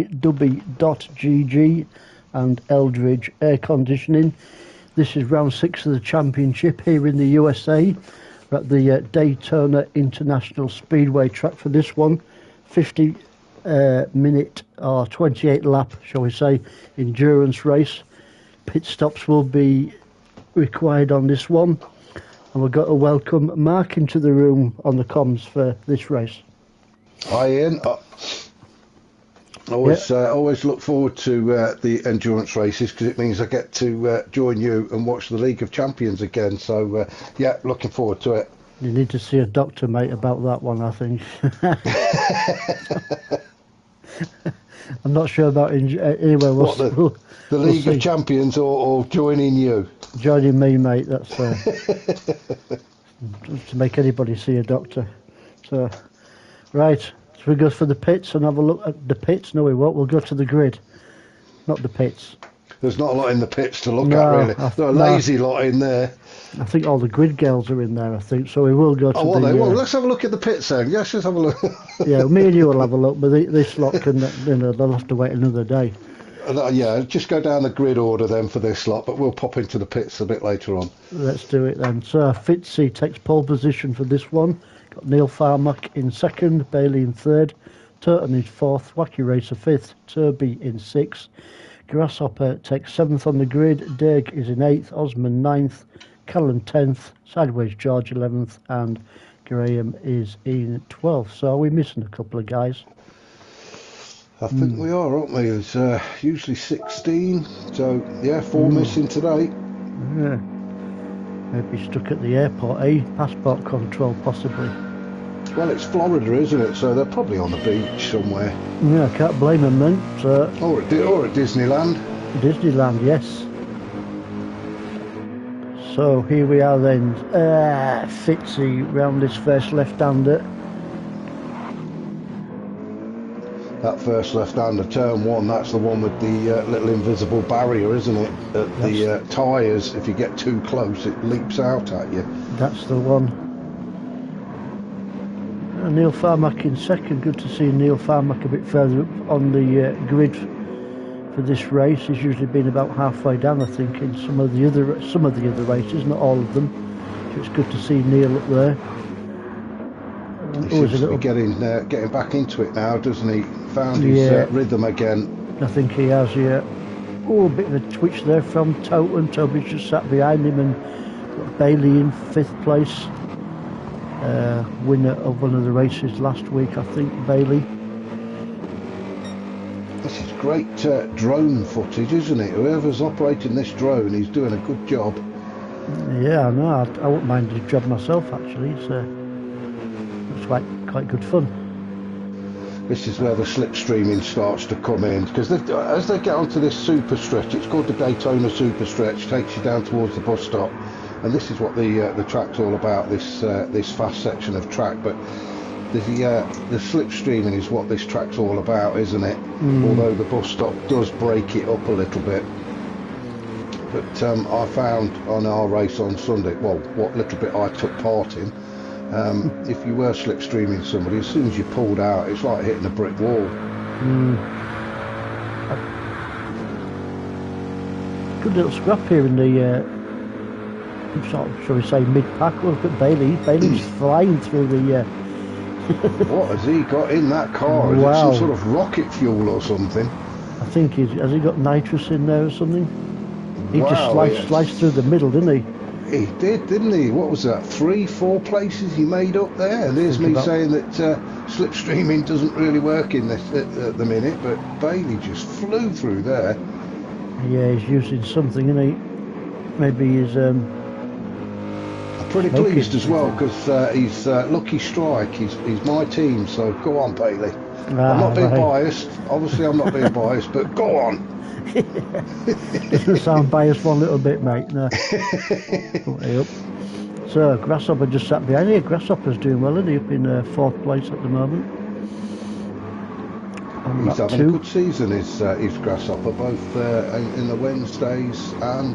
Dubby.gg and Eldridge Air Conditioning. This is round 6 of the championship here in the USA. We're at the Daytona International Speedway track for this one. 50 minute or 28 lap, shall we say, endurance race. Pit stops will be required on this one. And we've got to welcome Mark into the room on the comms for this race. Hi Ian. Always look forward to the endurance races because it means I get to join you and watch the League of Champions again. So yeah, looking forward to it. You need to see a doctor, mate, about that one, I think. I'm not sure about anyway. The League of Champions or joining you? Joining me, mate. That's to make anybody see a doctor. So, right. So we go for the pits and have a look at the pits. No, we won't. We'll go to the grid, not the pits. There's not a lot in the pits to look at, really. There's a lazy lot in there. I think all the grid girls are in there, I think. So we will go to well, let's have a look at the pits then. Yes, let's have a look. Yeah, me and you will have a look, but this lot can, they'll have to wait another day. Yeah, just go down the grid order then for this lot, but we'll pop into the pits a bit later on. Let's do it then. So Fitzy takes pole position for this one. Got Neil Farmack in second, Bailey in third, Turton in fourth, Wacky Racer fifth, Turby in sixth. Grasshopper takes seventh on the grid, Derg is in eighth, Osman ninth, Callan 10th, Sideways George 11th, and Graham is in 12th. So are we missing a couple of guys? I think we are, aren't we? It's usually 16, so yeah, 4 missing today. Yeah. Maybe stuck at the airport, eh? Passport control, possibly. Well, it's Florida, isn't it? So they're probably on the beach somewhere. Yeah, I can't blame them then. So, or at Disneyland. Disneyland, yes. So here we are then, Fitzy round this first left-hander. That first left-hander, turn one, that's the one with the little invisible barrier, isn't it? At the tyres, if you get too close, it leaps out at you. That's the one. Neil Farmack in second. Good to see Neil Farmack a bit further up on the grid for this race. He's usually been about halfway down, I think, in some of the other races, not all of them. So it's good to see Neil up there. He seems to be getting back into it now, doesn't he? Found his rhythm again. I think he has, yeah. Oh, a bit of a twitch there from Toten. Toby's just sat behind him, and got Bailey in fifth place. Winner of one of the races last week, I think, Bailey. This is great drone footage, isn't it? Whoever's operating this drone, he's doing a good job. Yeah, I know. I wouldn't mind the job myself, actually. It's quite good fun. This is where the slipstreaming starts to come in, because as they get onto this super stretch, it's called the Daytona Super Stretch, takes you down towards the bus stop, and this is what the track's all about. This fast section of track, but the slipstreaming is what this track's all about, isn't it? Although the bus stop does break it up a little bit. But I found on our race on Sunday, well, what little bit I took part in, if you were slipstreaming somebody, as soon as you pulled out, it's like hitting a brick wall. Good little scrap here in the sort of, shall we say, mid-pack. Look at Bailey. Bailey's flying through the... What has he got in that car? Is it some sort of rocket fuel or something? I think has he got nitrous in there or something? He just sliced through the middle, didn't he? He did, didn't he? What was that? 3-4 places he made up there. And there's me saying that slipstreaming doesn't really work in this at the minute, but Bailey just flew through there. Yeah, he's using something, isn't he? Maybe he's I'm pretty pleased as well, because he's Lucky Strike. He's my team, so go on, Bailey. I'm not being biased. Obviously, I'm not being biased, but go on. Doesn't sound biased one little bit, mate. No. So Grasshopper just sat behind here. Grasshopper's doing well, isn't he? Up in fourth place at the moment. He's having a good season, is Grasshopper, both in the Wednesdays and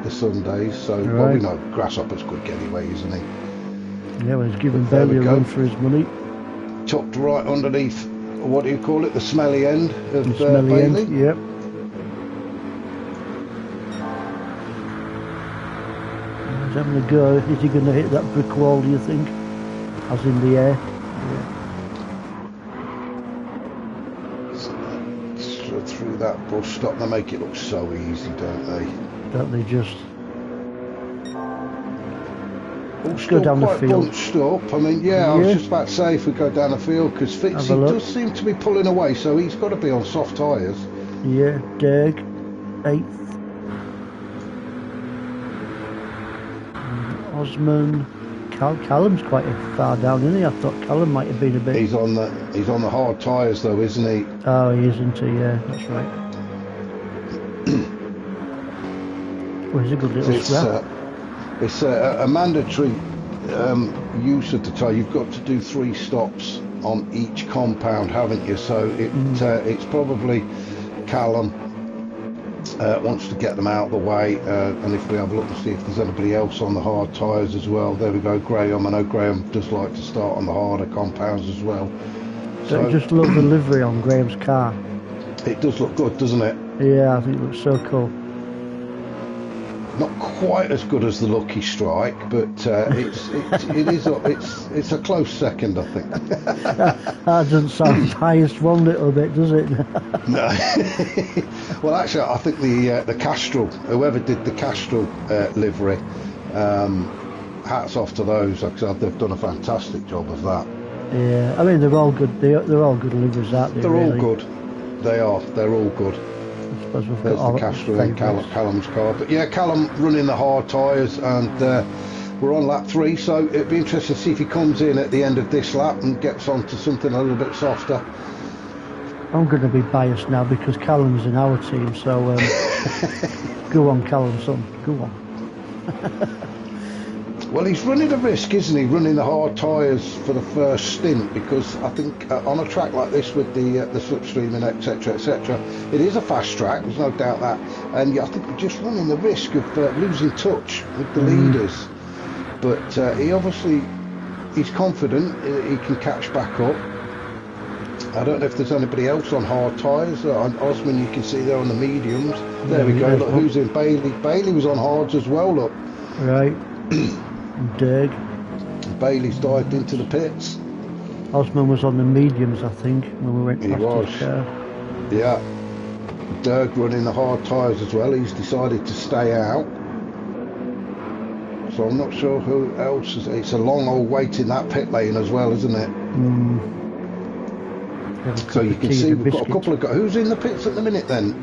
the Sundays. So well, we know Grasshopper's quick anyway, isn't he? Yeah, well, he's giving Bailey a run for his money. Tucked right underneath what do you call it? The smelly end of The smelly Bailey. end, yep. He's having a go. Is he going to hit that brick wall, do you think? As in the air? Through that bus stop, they make it look so easy, don't they? Don't they just... All go down the quite field. bunched up. I mean, yeah, I was just about to say if we go down the field, because Fitzy does seem to be pulling away, so he's got to be on soft tyres. Yeah, Derg, 8th. Osman, Callum's quite far down, isn't he? I thought Callum might have been a bit... He's on the hard tyres though, isn't he? Oh, he isn't he? Yeah, that's right. Well, he's a good little scrap. It's a mandatory use of the tyre. You've got to do 3 stops on each compound, haven't you? So it's probably Callum wants to get them out of the way, and if we have a look and see if there's anybody else on the hard tyres as well. There we go, Graham. I know Graham does like to start on the harder compounds as well. So just love the livery on Graham's car. It does look good, doesn't it? Yeah, I think it looks so cool. Not quite as good as the Lucky Strike, but it's a close second, I think. That doesn't sound highest one little bit, does it? No. Well, actually, I think the Castrol, whoever did the Castrol livery, hats off to those, because they've done a fantastic job of that. Yeah, I mean they're all good. They're all good liveries, aren't they? They're really? all good. They are. They're all good. I suppose we've There's got the Castrol and Callum's car. But yeah, Callum running the hard tyres, and we're on lap 3, so it'd be interesting to see if he comes in at the end of this lap and gets onto something a little bit softer. I'm going to be biased now because Callum's in our team, so go on, Callum, son, go on. Well, he's running a risk, isn't he, running the hard tyres for the first stint, because I think on a track like this with the slipstreaming, etc., etc., it is a fast track, there's no doubt that, and yeah, I think we're just running the risk of losing touch with the leaders. But he's confident he can catch back up. I don't know if there's anybody else on hard tyres. On Osman, you can see there on the mediums. There we go, look who's in. Bailey was on hards as well, look. Right. Derg. Bailey's dived into the pits. Osman was on the mediums, I think, when we went past his car. Yeah. Derg running the hard tyres as well. He's decided to stay out. So I'm not sure who else is. It's a long old wait in that pit lane as well, isn't it? So you can see we've got a couple of guys. Who's in the pits at the minute then?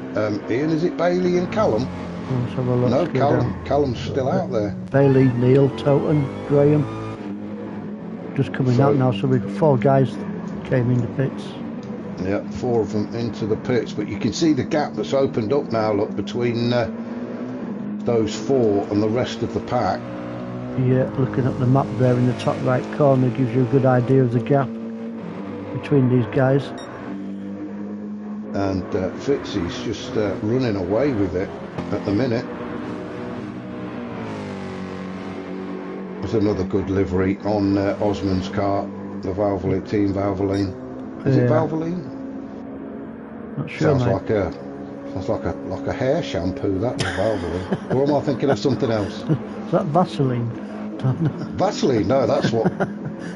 Ian, is it Bailey and Callum? Let's have a look. No, Callum's still out there. Bailey, Neil, Toten, Graham. Just coming out now, so we've got 4 guys came in the pits. Yeah, 4 of them into the pits, but you can see the gap that's opened up now, look, between those 4 and the rest of the pack. Yeah, looking at the map there in the top right corner gives you a good idea of the gap between these guys. And Fitzy's just running away with it at the minute. There's another good livery on Osman's car, the Valvoline, Team Valvoline. Is it Valvoline? Not sure, Sounds like a hair shampoo, that was Valvoline. Or am I thinking of something else? Is that Vaseline? Vaseline? No, that's what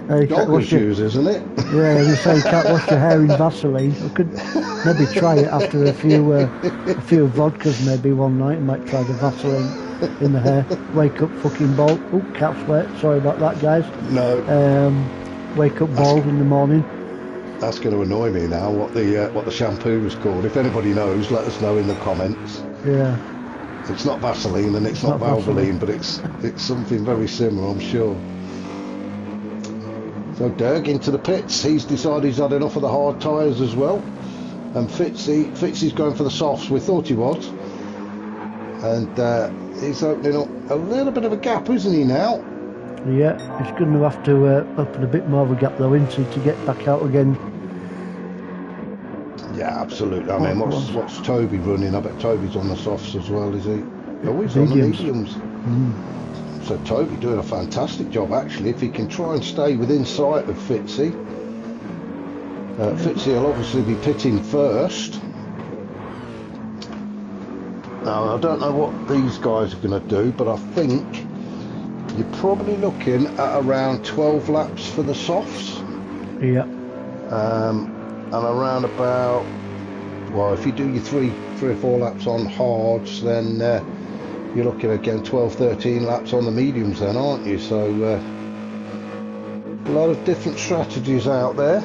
doggers use, isn't it? Yeah, you say you can't wash your hair in Vaseline. I could maybe try it after a few vodkas maybe one night. I might try the Vaseline in the hair. Wake up fucking bald. Oh, cat's wet. Sorry about that, guys. No. Wake up bald in the morning. That's going to annoy me now, what the shampoo was called. If anybody knows, let us know in the comments. Yeah. It's not Vaseline and it's not Valvoline, but it's something very similar, I'm sure. So Derg into the pits. He's decided he's had enough of the hard tyres as well. And Fitzy's going for the softs. We thought he was. And he's opening up a little bit of a gap, isn't he now? Yeah, he's going to have to open a bit more of a gap though, isn't he, to get back out again. Yeah, absolutely. I mean, what's Toby running? I bet Toby's on the softs as well, is he? Oh, he's on the mediums. So Toby doing a fantastic job, actually. If he can try and stay within sight of Fitzy. Fitzy will obviously be pitting first. Now, I don't know what these guys are going to do, but I think you're probably looking at around 12 laps for the softs. Yeah. And around about, well, if you do your three or four laps on hards, then you're looking again 12, 13 laps on the mediums then, aren't you? So a lot of different strategies out there.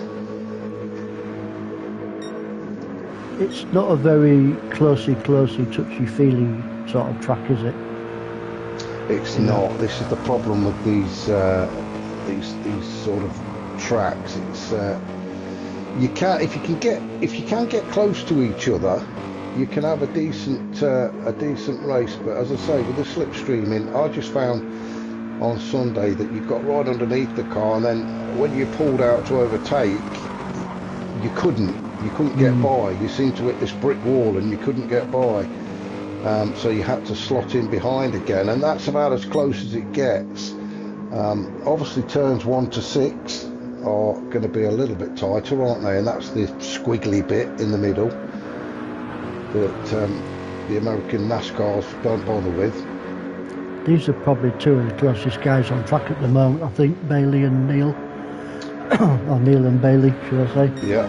It's not a very closey, touchy-feely sort of track, is it? It's not. This is the problem with these sort of tracks. It's you can if you can get close to each other, you can have a decent race. But as I say, with the slipstreaming, I just found on Sunday that you got right underneath the car, and then when you pulled out to overtake, you couldn't get by. You seemed to hit this brick wall and you couldn't get by. So you had to slot in behind again, and that's about as close as it gets. Obviously turns 1 to 6 are going to be a little bit tighter, aren't they? And that's the squiggly bit in the middle that the American NASCARs don't bother with. These are probably two of the closest guys on track at the moment, I think, Bailey and Neil. Or Neil and Bailey, should I say. Yeah.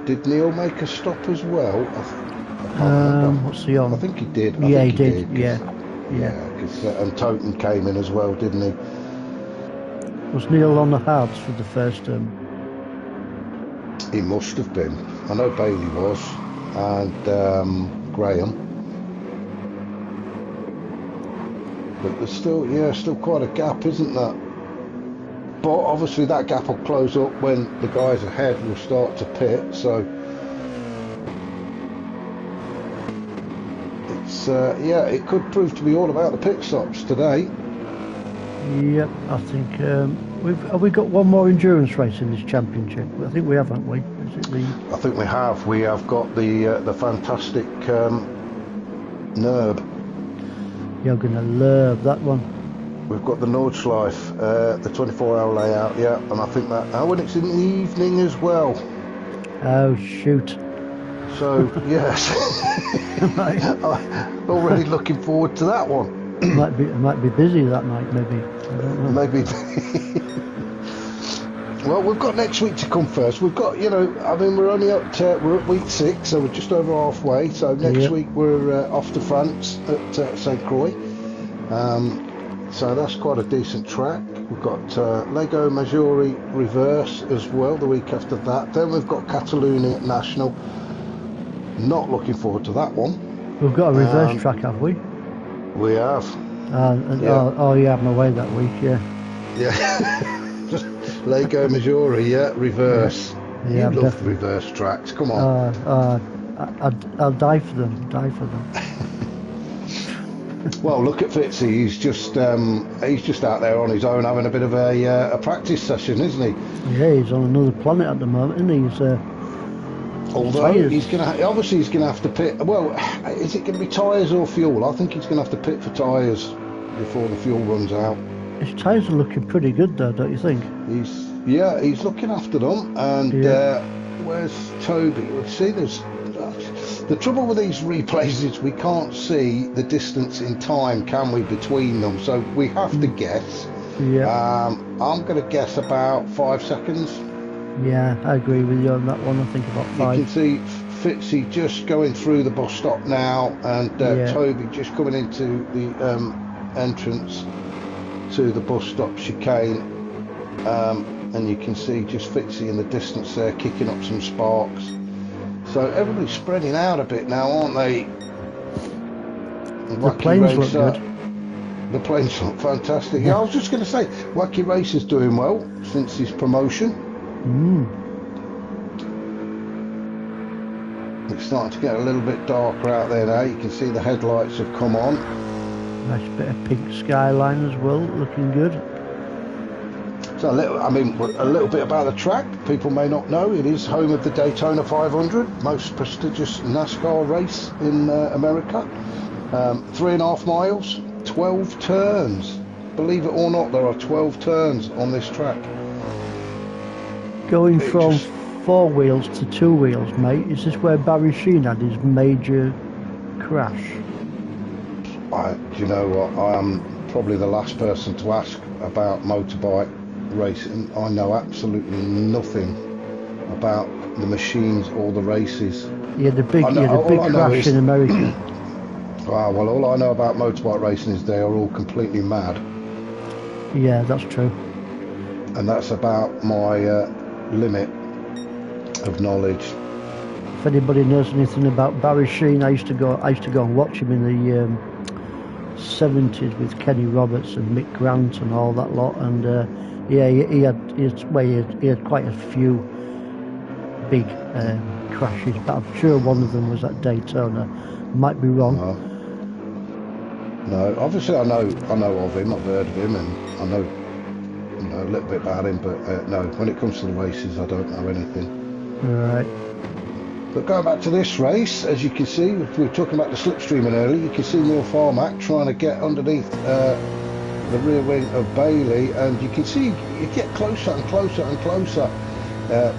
Did Neil make a stop as well? What's he on? I think he did. Yeah, he did. Yeah. Cause, and Toten came in as well, didn't he? Was Neil on the hards for the first He must have been. I know Bailey was, and Graham. But there's still quite a gap, isn't there? But obviously that gap will close up when the guys ahead will start to pit, so it's it could prove to be all about the pit stops today. Yep, I think have we got one more endurance race in this championship? I think we have, haven't we? Is it the? I think we have. We have got the fantastic Nerb. You're gonna love that one. We've got the Nordschleife, the 24-hour layout, yeah, and I think that, and it's in the evening as well. Oh, shoot. So, yes. I'm already looking forward to that one. It might be busy that night, maybe. I don't know. Maybe. Well, we've got next week to come first. We've got, we're only we're at week 6, so we're just over halfway. So next week we're off to France at St. Croix. So that's quite a decent track. We've got Lego Maggiore Reverse as well the week after that. Then we've got Catalunya National. Not looking forward to that one. We've got a reverse track, have we? We have. Oh, you have my way that week, yeah. Yeah. Lego Maggiore, reverse. Yeah, you love the reverse tracks. Come on. I'll die for them. Well, look at Fitzy. He's just out there on his own having a bit of a practice session, isn't he? Yeah, he's on another planet at the moment, isn't he? Although he's going to have to pit. Well, is it going to be tyres or fuel? I think he's going to have to pit for tyres before the fuel runs out. His tyres are looking pretty good though, don't you think? He's looking after them. And where's Toby? Well, see, the trouble with these replays is we can't see the distance in time, can we, between them? So we have to guess. Yeah. I'm going to guess about 5 seconds. Yeah, I agree with you on that one. I think about 5. You can see Fitzy just going through the bus stop now, and Toby just coming into the entrance to the bus stop chicane. And you can see just Fitzy in the distance there, kicking up some sparks. So everybody's spreading out a bit now, aren't they? The planes look good. The planes look fantastic. Yeah, I was just going to say, Wacky Race is doing well since his promotion. It's starting to get a little bit darker out there now. You can see the headlights have come on. Nice bit of pink skyline as well, looking good. So a little bit about the track. People may not know it is home of the Daytona 500, most prestigious NASCAR race in America. 3.5 miles, 12 turns. Believe it or not, there are 12 turns on this track. Going it from just- 4 wheels to 2 wheels, mate, is this where Barry Sheen had his major crash? Do you know what? I am probably the last person to ask about motorbike racing. I know absolutely nothing about the machines or the races. He had a big, I know- he had a big all I know crash is- in America. Well, all I know about motorbike racing is they are all completely mad, Yeah, that's true. and that's about my limit of knowledge. If anybody knows anything about Barry Sheen, I used to go and watch him in the 70s with Kenny Roberts and Mick Grant and all that lot. And yeah, he had quite a few big crashes, but I'm sure one of them was at Daytona. Might be wrong. No, obviously I know of him. I've heard of him, and I know a little bit about him. But no, when it comes to the races, I don't know anything. Right. But going back to this race, as you can see, we were talking about the slipstreaming earlier. You can see Neil Farmack trying to get underneath the rear wing of Bailey, and you can see you get closer and closer and closer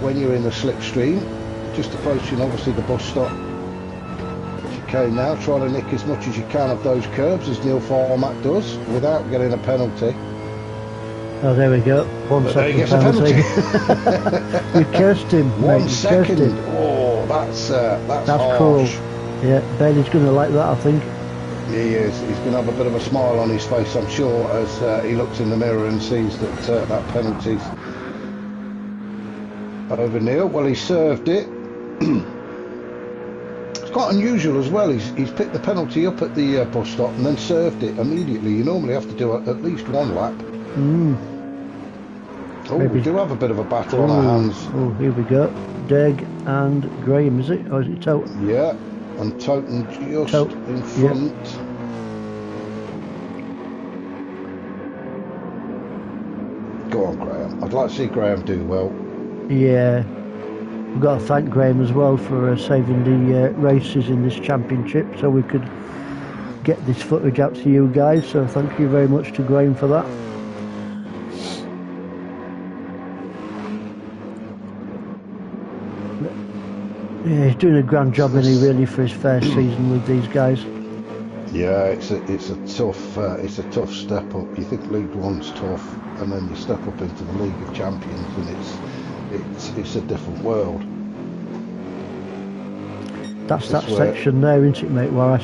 when you're in the slipstream. Just approaching, obviously, the bus stop. Okay, now trying to nick as much as you can of those curbs, as Neil Farmack does, without getting a penalty. Oh, there we go. 1 But there he second gets a penalty. You cursed him, mate. 1 You second. cursed him. Oh, that's harsh. cool. Yeah, Bailey's going to like that, I think. He is. He's going to have a bit of a smile on his face, I'm sure, as he looks in the mirror and sees that that penalty's over Neil. Well, he served it. It's quite unusual as well. He's picked the penalty up at the bus stop and then served it immediately. You normally have to do at least 1 lap. Oh, Maybe. we do have a bit of a battle on our hands. Oh, here we go. Deg and Graham, is it? Or is it Toten? Yeah, and Toten just in front. Go on, Graham. I'd like to see Graham do well. Yeah. We've got to thank Graham as well for saving the races in this championship so we could get this footage out to you guys. So thank you very much to Graham for that. Yeah, he's doing a grand job, isn't he, really, for his first season with these guys. Yeah, it's a tough step up. You think League One's tough, and then you step up into the League of Champions, and it's a different world. That's that section there, isn't it, mate, where I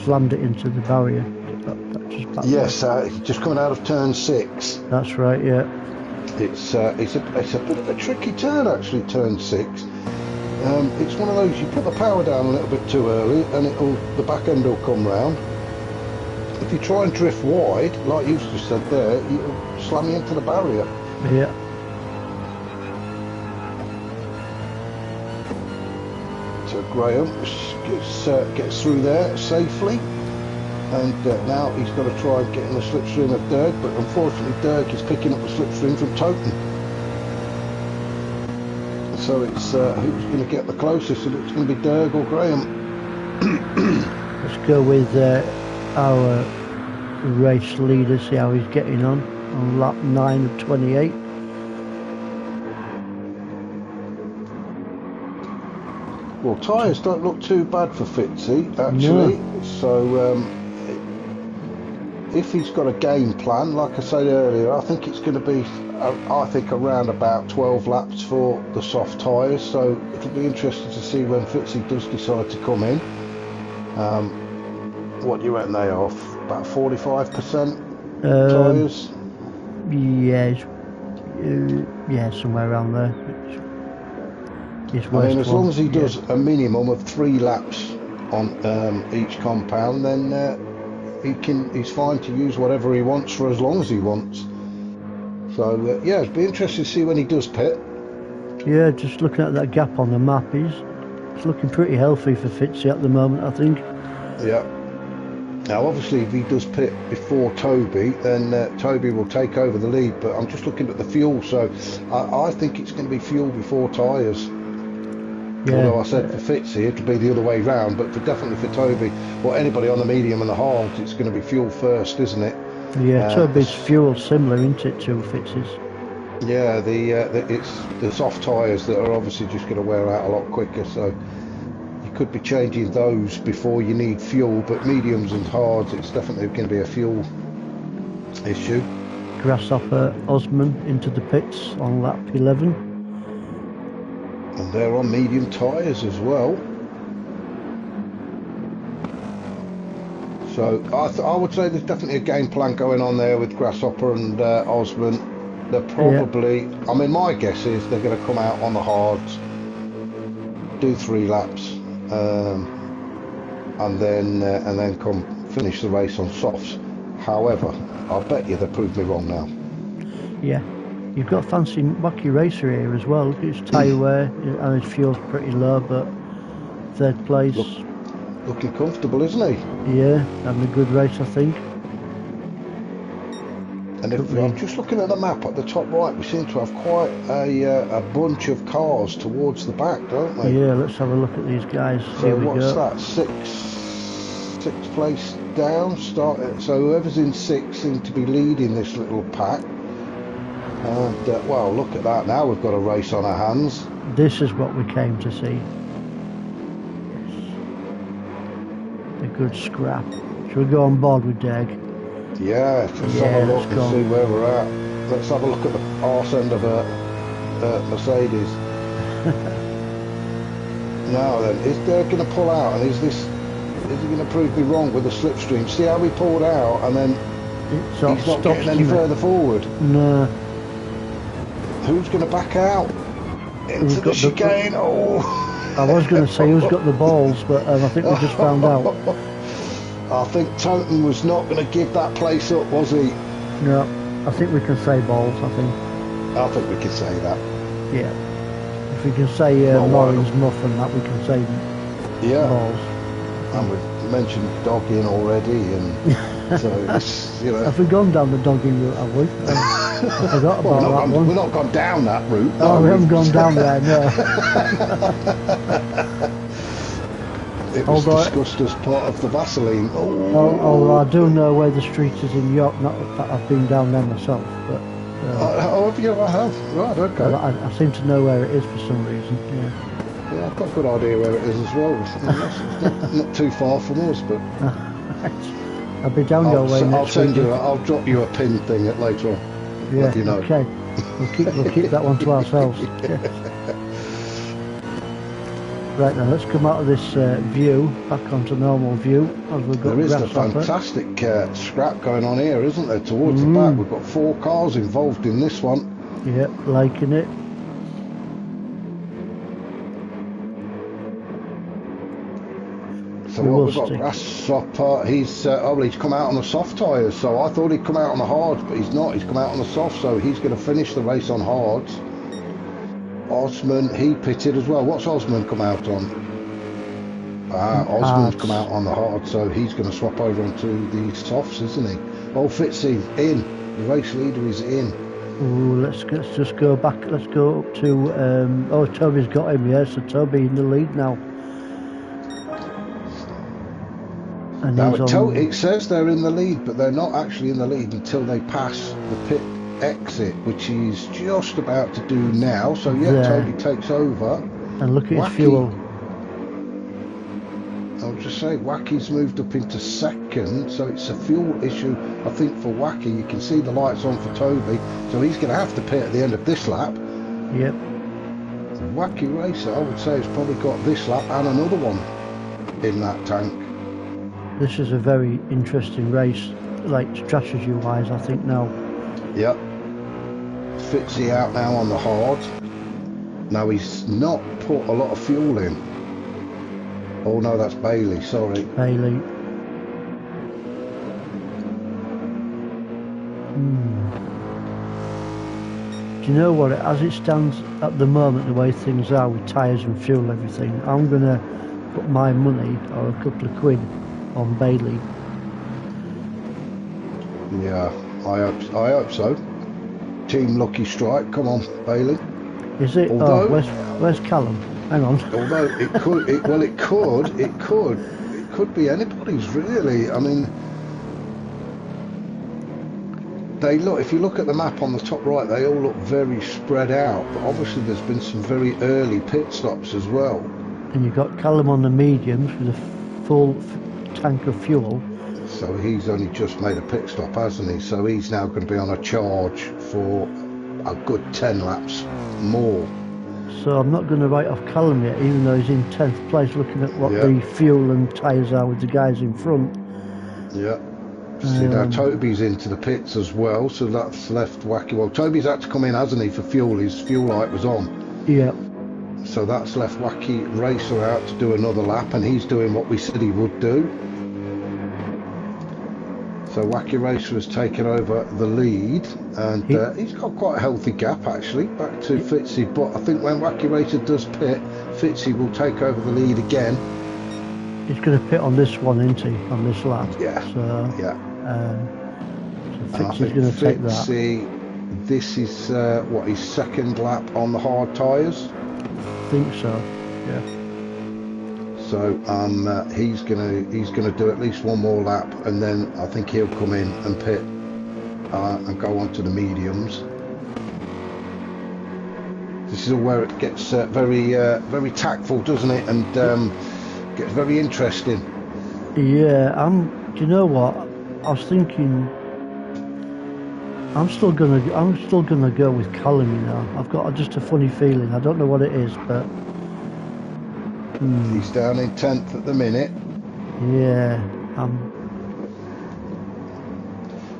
slammed it into the barrier. Yes, just coming out of turn 6. That's right, yeah. It's a bit of a tricky turn, actually, turn 6. It's one of those, you put the power down a little bit too early and the back end will come round. If you try and drift wide, like you just said there, it'll slam you into the barrier. Yeah. So Graham gets through there safely, and now he's got to try and get in the slipstream of Derg, but unfortunately Derg is picking up the slipstream from Toten. So it's who's going to get the closest, and it's going to be Derg or Graham. Let's go with our race leader, see how he's getting on lap 9 of 28. Well, tyres don't look too bad for Fitzy, actually. No. So if he's got a game plan, like I said earlier, I think it's going to be, around about 12 laps for the soft tyres. So it'll be interesting to see when Fitzy does decide to come in. What do you reckon they are? About 45% tyres? Yeah, somewhere around there. I mean, as long as he does a minimum of 3 laps on each compound, then he's fine to use whatever he wants for as long as he wants. So yeah, it'd be interesting to see when he does pit. Yeah, just looking at that gap on the map, it's looking pretty healthy for Fitzy at the moment, I think. Yeah. Now, obviously, if he does pit before Toby, then Toby will take over the lead. But I'm just looking at the fuel, so I think it's going to be fuel before tyres. Yeah. Although I said for Fitzy, it'll be the other way round, but definitely for Toby or anybody on the medium and the hards, it's going to be fuel first, isn't it? Yeah, Toby's fuel similar, isn't it, to Fitzy's? Yeah, it's the soft tyres that are obviously just going to wear out a lot quicker, so you could be changing those before you need fuel, but mediums and hards, it's definitely going to be a fuel issue. Grasshopper Osman into the pits on lap 11. And they're on medium tyres as well. So I would say there's definitely a game plan going on there with Grasshopper and Osman. They're probably, I mean, my guess is they're going to come out on the hards, do 3 laps, and then come finish the race on softs. However, I'll bet you they proved me wrong now. Yeah, you've got fancy Wacky Racer here as well. Look at his tyre wear, and his fuel's pretty low, but 3rd place. Looking comfortable, isn't he? Yeah, having a good race, I think. And if I'm just looking at the map at the top right, we seem to have quite a bunch of cars towards the back, don't we? Yeah, let's have a look at these guys. So Here we what's go. that? Sixth place down. So whoever's in 6 seems to be leading this little pack. And well, look at that. Now we've got a race on our hands. This is what we came to see. Yes. A good scrap. Shall we go on board with Dag? Yeah, let's have a look and go. see where we're at. Let's have a look at the arse end of a Mercedes. Now then, is they going to pull out, and is he going to prove me wrong with the slipstream? See how we pulled out, and then It he's not getting any further forward. No. Who's going to back out into the chicane? Oh! I was going to say who's got the balls, but I think we just found out. I think Toten was not going to give that place up, was he? No, I think we can say balls, I think. I think we can say that. Yeah. If we can say Lauren's muff and that, we can say balls. And we've mentioned dogging already, and so it's, you know. Have we gone down the dogging route, have we? I forgot about that one. We've not gone down that route. No, we haven't gone down there, no. It was discussed as part of the Vaseline. Although I do know where the street is in York, not that I've been down there myself, but... have you? I have. Right, okay. I seem to know where it is for some reason, yeah. Yeah, I've got a good idea where it is as well. It's not too far from us, but... I'll be down your way next week. I'll drop you a pin thing later on. Yeah, let you know. Okay. We'll keep that one to ourselves. Yeah. Right now, let's come out of this view, back onto normal view. As we've got there is a fantastic scrap going on here, isn't there? Towards the back, we've got 4 cars involved in this one. Yep, liking it. So we've got Grasshopper. He's come out on the soft tyres, so I thought he'd come out on the hards, but he's not. He's come out on the soft, so he's going to finish the race on hards. Osman, he pitted as well. What's Osman come out on? Osman's come out on the hard, so he's going to swap over onto the softs, isn't he? Oh, Fitzy, in. The race leader is in. Ooh, let's just go back. Let's go up to... Toby's got him, yeah, so Toby in the lead now. And now it says they're in the lead, but they're not actually in the lead until they pass the pit exit, which he's just about to do now. So yeah, Toby takes over. And look at his fuel. I'll just say Wacky's moved up into 2nd, so it's a fuel issue. I think for Wacky, you can see the lights on for Toby, so he's going to have to pit at the end of this lap. Yep. Wacky Racer, I would say, has probably got this lap and another one in that tank. This is a very interesting race, like strategy-wise, I think now. Yep. Fitzy out now on the hard. Now he's not put a lot of fuel in. Oh no, that's Bailey, sorry. Bailey. Do you know what, as it stands at the moment, the way things are with tyres and fuel and everything, I'm going to put my money, or a couple of quid, on Bailey. Yeah, I hope so. Team Lucky Strike, come on, Bailey. Is it? Although, where's Callum? Hang on. Although it could be anybody's really. I mean, They look, if you look at the map on the top right, they all look very spread out, but obviously there's been some very early pit stops as well. And you've got Callum on the mediums with a full tank of fuel. So he's only just made a pit stop, hasn't he? So he's now going to be on a charge for a good 10 laps more. So I'm not going to write off Callum yet, even though he's in 10th place, looking at what the fuel and tyres are with the guys in front. Yeah. See, now Toby's into the pits as well, so that's left Wacky. Well, Toby's had to come in, hasn't he, for fuel? His fuel light was on. Yeah. So that's left Wacky Racer out to do another lap, and he's doing what we said he would do. So Wacky Racer has taken over the lead, and he's got quite a healthy gap actually, back to Fitzy. But I think when Wacky Racer does pit, Fitzy will take over the lead again. He's going to pit on this one, isn't he? On this lap. Yeah. So, yeah. So Fitzy's going to take that. Fitzy, this is what, his second lap on the hard tyres? I think so. Yeah. So he's gonna do at least one more lap, and then I think he'll come in and pit and go on to the mediums. This is where it gets very tactful, doesn't it? And gets very interesting. Yeah. Do you know what? I was thinking. I'm still gonna go with Callum. You know, I've got just a funny feeling. I don't know what it is, but. He's down in 10th at the minute. Yeah.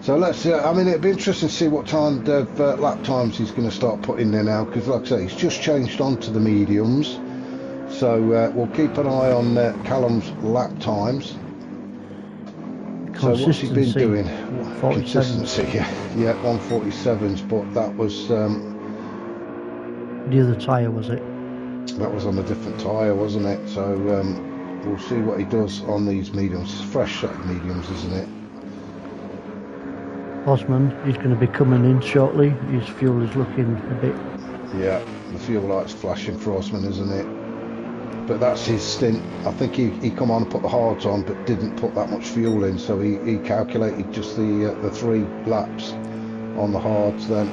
So let's. I mean, it'd be interesting to see what time of lap times he's going to start putting there now, because, like I say, he's just changed onto the mediums. So we'll keep an eye on Callum's lap times. So what's he been doing? Consistency, yeah, 147s, but that was the other tyre, was it? That was on a different tyre, wasn't it? So we'll see what he does on these mediums. Fresh set of mediums, isn't it? Osman, he's going to be coming in shortly. His fuel is looking a bit... Yeah, the fuel light's flashing for Osman, isn't it? But that's his stint. I think he come on and put the hards on, but didn't put that much fuel in, so he calculated just the 3 laps on the hards then.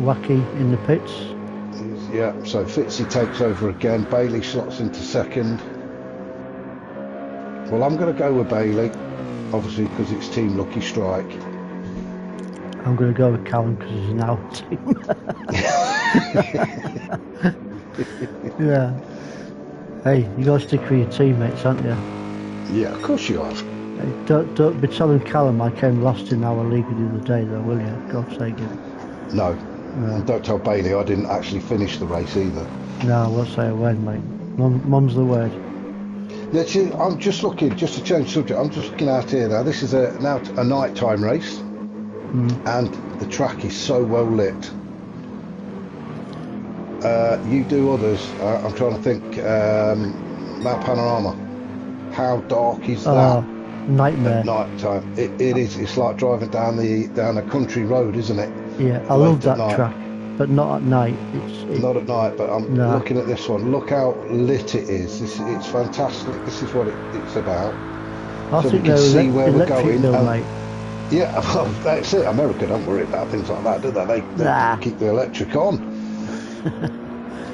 Wacky in the pits. Yeah, so Fitzy takes over again. Bailey slots into second. Well, I'm going to go with Bailey, obviously, because it's Team Lucky Strike. I'm going to go with Callum because he's in our team. Yeah. Hey, you got to stick with your teammates, haven't you? Yeah, of course you have. Hey, don't be telling Callum I came last in our league the other day, though, will you? God's sake. No. And don't tell Bailey I didn't actually finish the race either. No, I won't say a word, mate. Mum's the word. Yeah, see, I'm just looking, just to change subject, I'm just looking out here now. This is now a nighttime race, and the track is so well lit. You do others. I'm trying to think. Mount Panorama. How dark is that? Nightmare. At night time. It is. It's like driving down a country road, isn't it? Yeah, I love that track, but not at night. Not at night, but I'm looking at this one. Look how lit it is. It's fantastic. This is what it's about. I think we can see where we're going. Mate. Yeah, well, that's it. America don't worry about things like that, do they? They keep the electric on.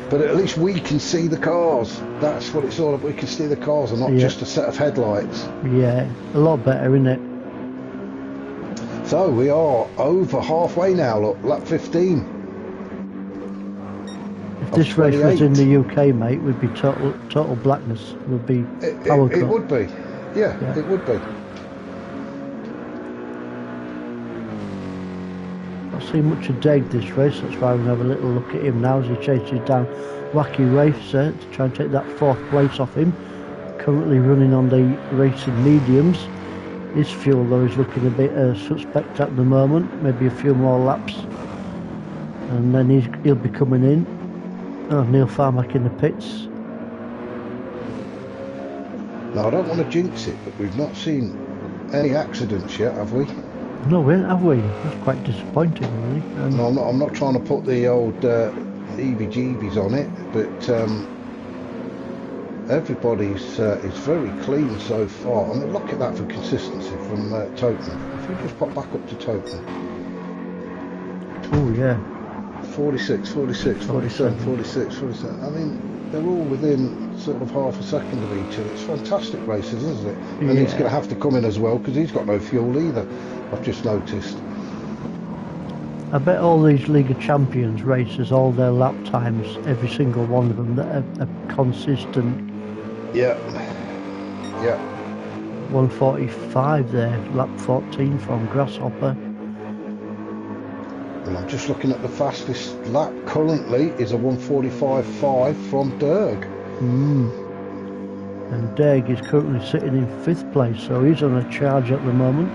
But at least we can see the cars. That's what it's all about. We can see the cars and not just a set of headlights. Yeah, a lot better, isn't it? So we are over halfway now, look, lap 15. If this race was in the UK, mate, we'd be total blackness. It would be power cut. It would be. Yeah, it would be. I've seen much of Dave this race, that's why we'll have a little look at him now as he chases down Wacky Racer to try and take that 4th place off him. Currently running on the racing mediums. His fuel though is looking a bit suspect at the moment, maybe a few more laps and then he'll be coming in. Neil Farmack in the pits. Now I don't want to jinx it, but we've not seen any accidents yet, have we? No, we haven't, have we? That's quite disappointing, really. No, I'm not trying to put the old EBGBs on it, but everybody's is very clean so far. I mean, look at that for consistency from Toten. If we just pop back up to Toten. Oh yeah. 46, 46, 47, 46, 47. I mean, they're all within sort of half a second of each other. It's fantastic races, isn't it? And he's going to have to come in as well because he's got no fuel either, I've just noticed. I bet all these League of Champions races, all their lap times, every single one of them, that are consistent. Yeah. Yeah. 1:45 there, lap 14 from Grasshopper. And I'm just looking at the fastest lap currently is a 1:45.5 from Derg. And Derg is currently sitting in 5th place, so he's on a charge at the moment.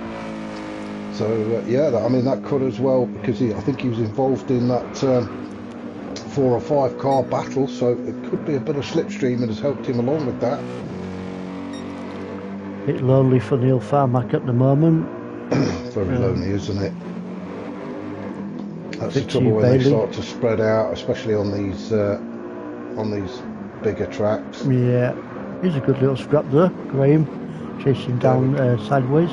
So yeah, I mean that could as well, because I think he was involved in that 4 or 5 car battle, so it could be a bit of slipstreaming has helped him along with that. Bit lonely for Neil Farmack at the moment. Very lonely, isn't it? That's the Fitzy trouble when Bailey. they start to spread out, especially on these bigger tracks. Yeah, he's a good little scrap there. Graham chasing down sideways.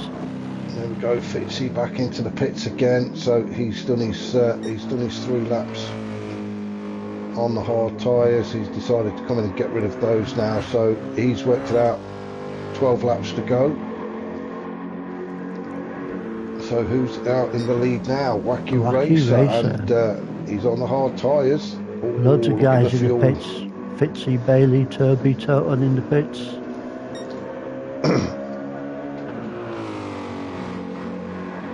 There we go, Fitzy back into the pits again. So he's done his 3 laps on the hard tyres. He's decided to come in and get rid of those now. So he's worked it out. 12 laps to go. So who's out in the lead now? Wacky Racer, and he's on the hard tyres. Loads of guys in the pits. Fitzy, Bailey, Turby, Toton in the pits.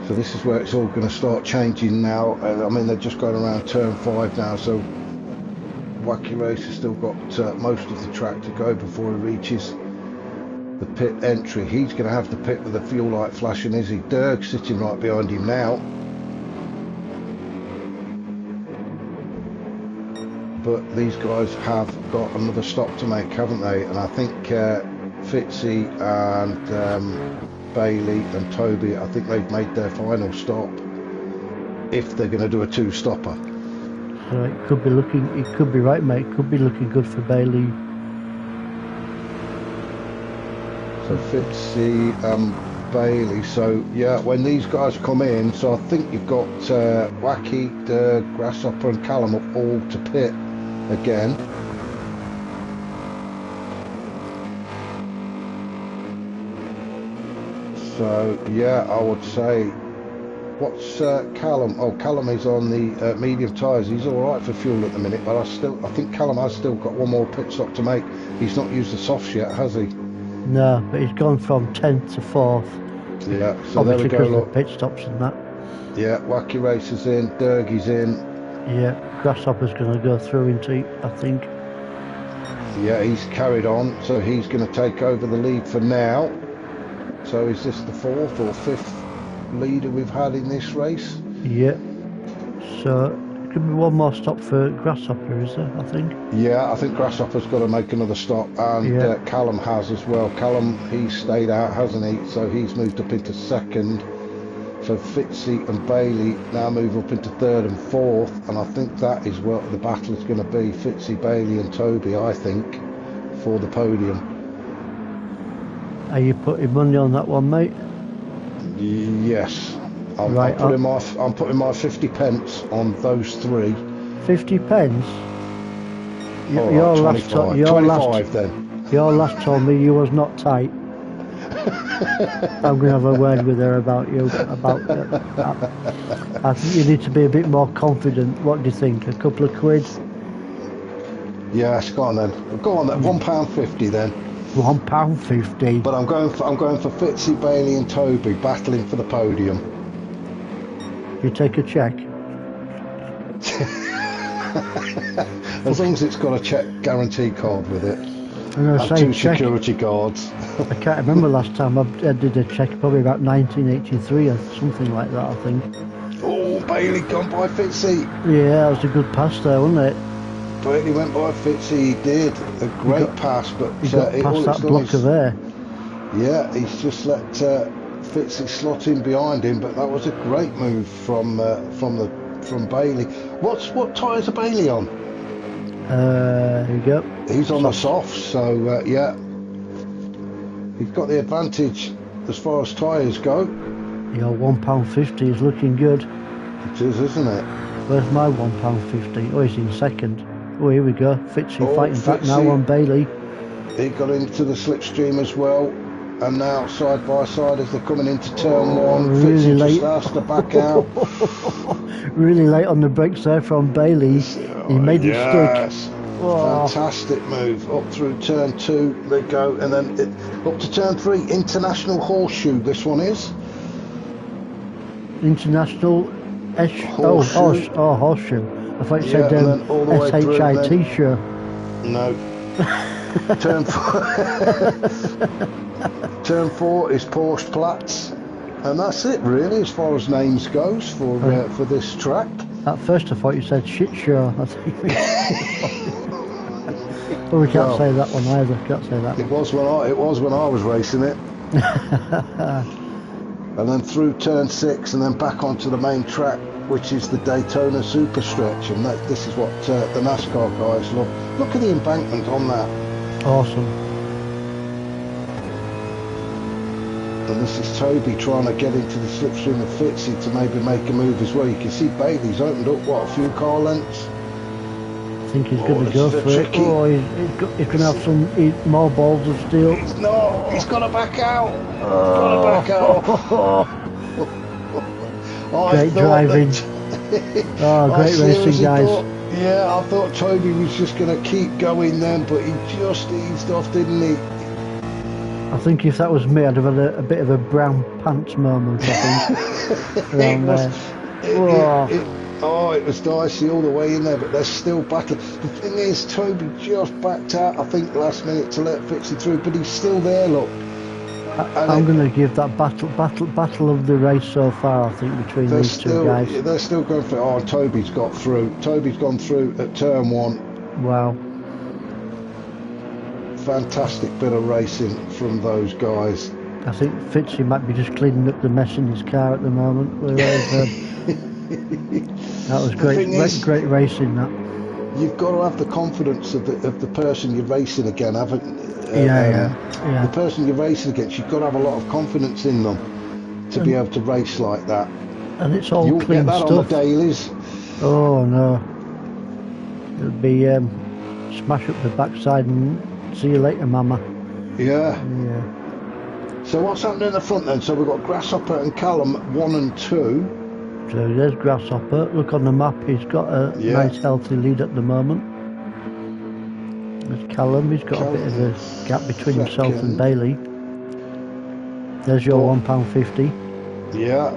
So this is where it's all going to start changing now. I mean, they're just going around turn 5 now, so Wacky Racer's still got most of the track to go before he reaches the pit entry. He's going to have to pit with the fuel light flashing, is he? Derg sitting right behind him now. But these guys have got another stop to make, haven't they? And I think Fitzy and Bailey and Toby, I think they've made their final stop if they're going to do a 2-stopper. So it could be right, mate. It could be looking good for Bailey. So Fitzy and Bailey. So yeah, when these guys come in, so I think you've got Wacky, Derg, Grasshopper and Callum up all to pit again. So yeah, I would say, what's Callum? Oh, Callum is on the medium tyres. He's all right for fuel at the minute, but I think Callum has still got one more pit stop to make. He's not used the softs yet, has he? No, but he's gone from 10th to 4th. Yeah, so there we go. Look, pit stops and that. Yeah, Wacky Racer's in, Derg is in. Yeah, Grasshopper's going to go through into, I think. Yeah, he's carried on, so he's going to take over the lead for now. So is this the 4th or 5th leader we've had in this race? Yeah. So it could be one more stop for Grasshopper, is there, I think? Yeah, I think Grasshopper's got to make another stop, and Callum has as well. Callum, he's stayed out, hasn't he? So he's moved up into 2nd. So Fitzy and Bailey now move up into 3rd and 4th, and I think that is what the battle is going to be. Fitzy, Bailey and Toby, I think, for the podium. Are you putting money on that one, mate? Yes. I'm putting my 50 pence on those 3. 50 pence? Your last 25 then. Your last told me you was not tight. I'm going to have a word with her about you. I think you need to be a bit more confident. What do you think? A couple of quid? Yes, go on then. Go on then. £1.50 then. £1.50. But I'm going for Fitzy, Bailey and Toby battling for the podium. You take a check. As long as it's got a check guarantee card with it. And 2 security guards. I can't remember last time I did a check, probably about 1983 or something like that, I think. Oh, Bailey gone by Fitzy. Yeah, that was a good pass there, wasn't it? Bailey went by Fitzy, he did. A great pass, but he got past that blocker there. Yeah, he's just let Fitzy slot in behind him, but that was a great move from Bailey. What tyres are Bailey on? There you go. He's on the softs, so yeah, he's got the advantage as far as tyres go. Your £1.50 is looking good. It is, isn't it? Where's my £1.50? Oh, he's in second. Oh, here we go. Fitzy fighting back now Fitzy. on Bailey. He got into the slipstream as well. And now side by side as they're coming into turn one. Really Fitzy late. just has to back out. Really late on the brakes there from Bailey. He made it stick. Oh. Fantastic move. Up through turn two they go, and then up to turn three. International Horseshoe, this one is. International Horseshoe. Horseshoe. I thought you said all the way through, SHIT show. No. Turn four is Porsche Platz, and that's it really as far as names goes for this track. At first I thought you said shit show. I think. But we can't say that one either. Can't say that. It was when I was racing it. And then through turn six, and then back onto the main track, which is the Daytona Super Stretch, and this is what the NASCAR guys love. Look at the embankment on that. Awesome. And this is Toby trying to get into the slipstream of Fitzy to maybe make a move as well. You can see Bailey's opened up, a few car lengths. I think he's going to go for it. Oh, he's going to have some more balls of steel. He's got to back out. Great driving. Great racing, guys. I thought Toby was just going to keep going then, but he just eased off, didn't he? I think if that was me, I'd have had a bit of a brown pants moment, I think. It was dicey all the way in there, but they're still battling. The thing is, Toby just backed out, I think, last minute to let Fitzy through, but he's still there, look. I'm going to give that battle of the race so far, I think, between these two guys. They're still going for it. Oh, Toby's got through. Toby's gone through at turn one. Wow. Fantastic bit of racing from those guys. I think Fitzy might be just cleaning up the mess in his car at the moment. Whereas, that was great racing, that. You've got to have the confidence of the person you're racing again, haven't you? The person you're racing against, you've got to have a lot of confidence in them to be able to race like that. And it's all You'll clean get that stuff. on the dailies. Oh no. It'll be smash up the backside and see you later, mama. Yeah. So what's happening in the front then? So we've got Grasshopper and Callum 1 and 2. So there's Grasshopper. Look on the map, he's got a nice healthy lead at the moment. There's Callum, he's got a bit of a gap between himself and Bailey. There's your £1.50. Yeah.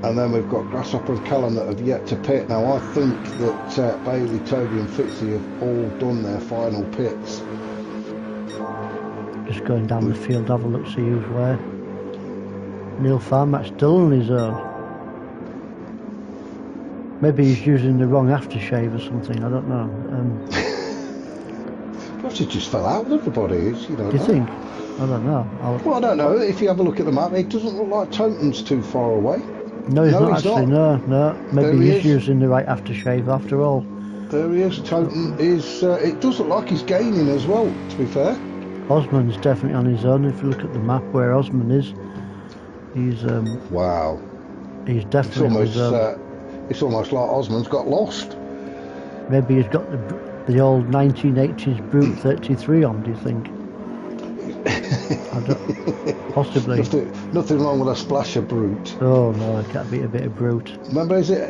And then we've got Grasshopper and Callum that have yet to pit. Now I think that Bailey, Toby and Fitzy have all done their final pits. Just going down the field, have a look, see who's where. Neil Farmack's still on his own. Maybe he's using the wrong aftershave or something, I don't know. Perhaps it just fell out with everybody. Do you think? I don't know. Well, I don't know. If you have a look at the map, it doesn't look like Toten's too far away. No, he's not actually. No. Maybe he's using the right aftershave after all. There he is. Toten is. It does look like he's gaining as well, to be fair. Osman's definitely on his own. If you look at the map where Osman is, he's wow. He's definitely on his own. It's almost like Osman's got lost. Maybe he's got the old 1980s Brute 33 on. Do you think? Possibly. Nothing wrong with a splash of Brute. Oh no, it can't be a bit of Brute. Remember, was it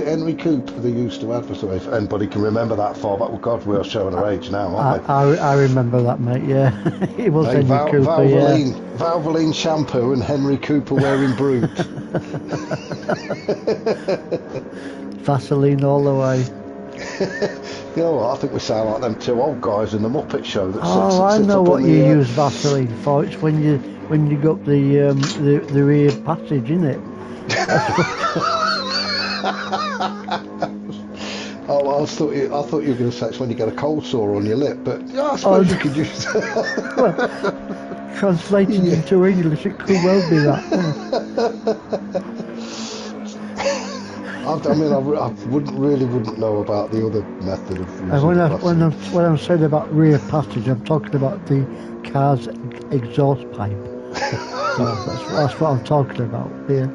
Henry Cooper they used to advertise? If anybody can remember that far back, well, God, we're showing our age now, aren't we? I remember that, mate. Yeah, it was Henry Cooper. Valvoline shampoo and Henry Cooper wearing Brute. Vaseline all the way. You know what, I think we sound like them two old guys in the Muppet Show. I know what you use Vaseline for. It's when you got the rear passage, isn't it? I thought you were going to say it's when you get a cold sore on your lip, but yeah, I suppose you could use. Well, translating into English, it could well be that. I wouldn't know about the other method of using when I'm saying about rear passage, I'm talking about the car's exhaust pipe. So that's what I'm talking about. Yeah.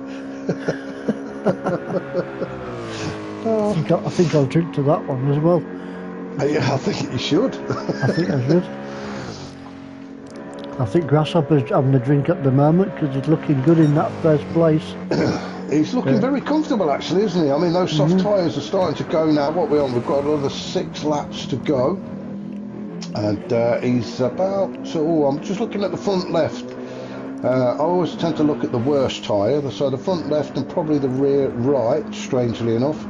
I think I'll drink to that one as well. Yeah, I think you should. I think I should. I think Grasshopper's having a drink at the moment because he's looking good in that first place. He's looking very comfortable, actually, isn't he? I mean, those soft tyres are starting to go now. What we're on, we've got another 6 laps to go. And he's about... I'm just looking at the front left. I always tend to look at the worst tyre. So the front left and probably the rear right, strangely enough,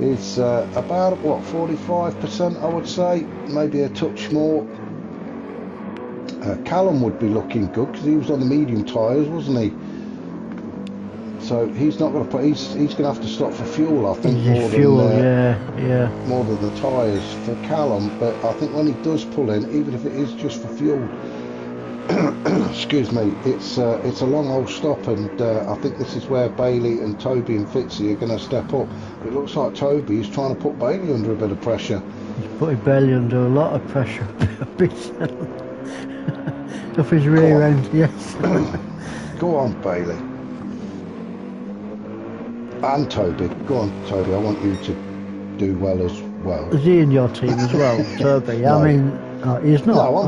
is about, 45%, I would say. Maybe a touch more. Callum would be looking good because he was on the medium tyres, wasn't he? So he's not going to put. He's going to have to stop for fuel, I think, more than the tyres for Callum. But I think when he does pull in, even if it is just for fuel, excuse me, it's a long old stop, and I think this is where Bailey and Toby and Fitzy are going to step up. But it looks like Toby is trying to put Bailey under a bit of pressure. He's putting Bailey under a lot of pressure. Off his rear end, yes. Go on, Bailey. And Toby. Go on, Toby. I want you to do well as well. Is he in your team as well, Toby? No. I mean, he's not. No,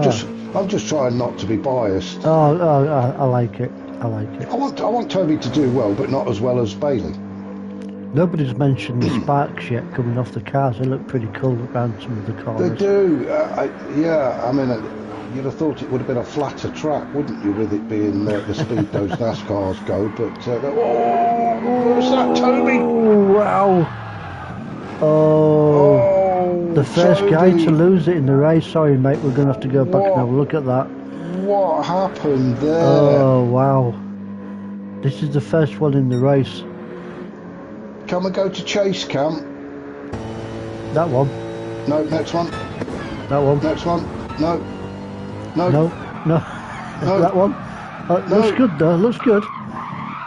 I'm just trying not to be biased. I like it. I like it. I want Toby to do well, but not as well as Bailey. Nobody's mentioned the sparks yet coming off the cars. They look pretty cool around some of the corners. They do. I mean, you'd have thought it would have been a flatter track, wouldn't you, with it being the speed those NASCARs go? But what's that, Toby? Oh, wow! Oh, the first Toby. guy to lose it in the race. Sorry, mate. We're going to have to go back and have a look at that. What happened there? Oh, wow! This is the first one in the race. Can we go to chase cam? That one. No, next one. That one. Next one. No. No. No. That one. Looks good though. Looks good.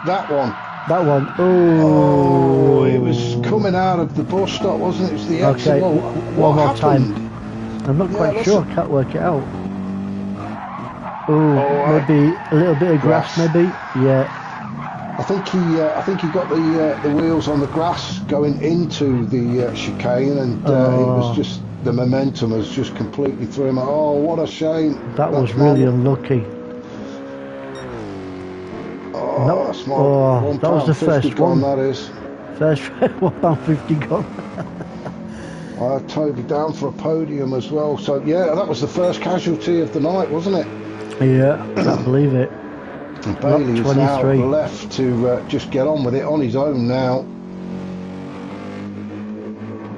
That one. That one. Oh, it was coming out of the bus stop, wasn't it? It was the exit. Okay. One more happened? time. I'm not quite sure. I can't work it out. Maybe a little bit of grass. Maybe. Yeah. I think he got the wheels on the grass going into the chicane, and it was just the momentum has just completely threw him. Oh, what a shame! That was really unlucky. Oh, that's my that was the first gone, one. That is. First £1.50 gone. Toby down for a podium as well. So yeah, that was the first casualty of the night, wasn't it? Yeah, I can't believe it. And Bailey is now left to just get on with it on his own now.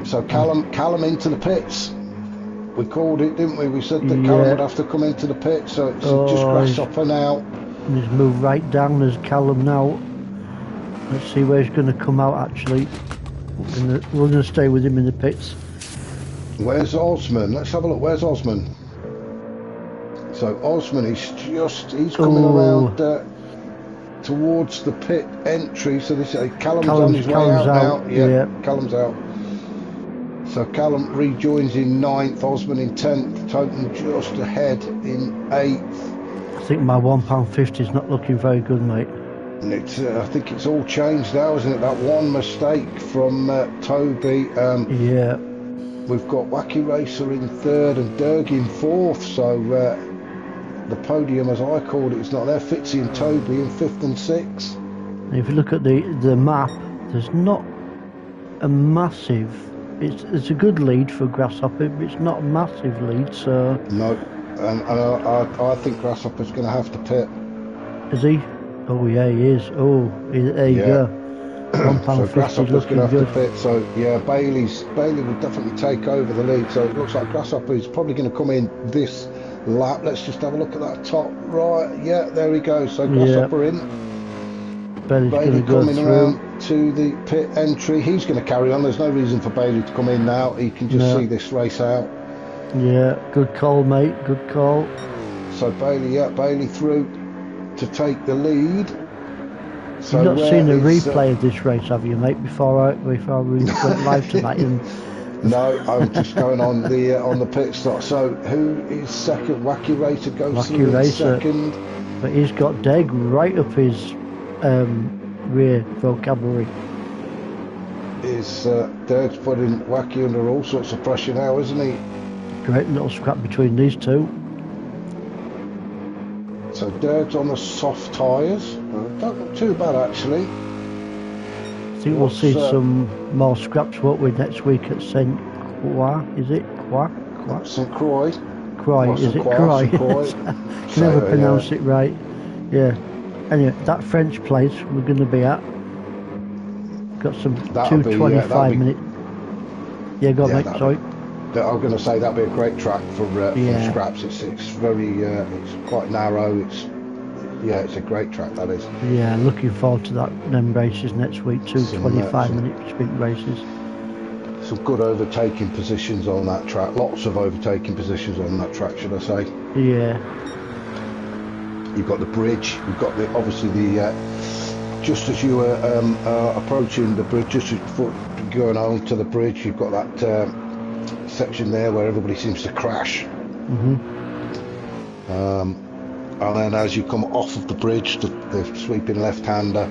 So Callum into the pits. We called it, didn't we? We said that Callum would have to come into the pits, so it's just Grasshopper now. And he's moved right down as Callum now. Let's see where he's going to come out actually. We're going to stay with him in the pits. Where's Osman? Let's have a look. Where's Osman? So Osman is he's coming around towards the pit entry. So this Callum's on his way out now. Yeah, Callum's out. So Callum rejoins in 9th, Osman in 10th, Toten just ahead in 8th. I think my £1.50 is not looking very good, mate. And I think it's all changed now, isn't it? That one mistake from Toby. Yeah. We've got Wacky Racer in 3rd and Derg in 4th, so the podium, as I called it, is not there. Fitzy and Toby in 5th and 6th. And if you look at the map, there's not a massive... It's a good lead for Grasshopper, but it's not a massive lead, so... No, and I think Grasshopper's going to have to pit. Is he? Oh yeah, he is. Oh, there you go. So Grasshopper's going to have to pit. So yeah, Bailey will definitely take over the lead. So it looks like Grasshopper is probably going to come in this lap. Let's just have a look at that top right. Yeah, there he goes. So Grasshopper in. Bailey coming around to the pit entry. He's going to carry on. There's no reason for Bailey to come in now. He can just see this race out. Yeah, good call, mate. Good call. So Bailey through to take the lead. So you've not seen a replay of this race, have you, mate? Before we went live tonight. No, I'm just going on the pit stop. So who is second? Wacky Racer goes through in second. But he's got Deg right up his rear vocabulary. is Dirk's putting Wacky under all sorts of pressure now, isn't he? Great little scrap between these two. So Dirk's on the soft tyres. Don't look too bad actually. I think we'll see some more scraps, won't we, next week at St. Croix, is it? Croix? St. Croix. Croix, is it? Croix. Can never pronounce it right. Yeah. Anyway, that French place we're going to be at. Got some 2:25 minute. Yeah, go on, mate. Sorry. I'm going to say that'd be a great track for scraps. It's very it's quite narrow. It's a great track, that is. Yeah, looking forward to them races next week. 2:25 minute sprint races. Some good overtaking positions on that track. Lots of overtaking positions on that track, should I say? Yeah. You've got the bridge. You've got obviously the just as you were approaching the bridge, just before going on to the bridge, you've got that section there where everybody seems to crash. And then as you come off of the bridge, the sweeping left-hander.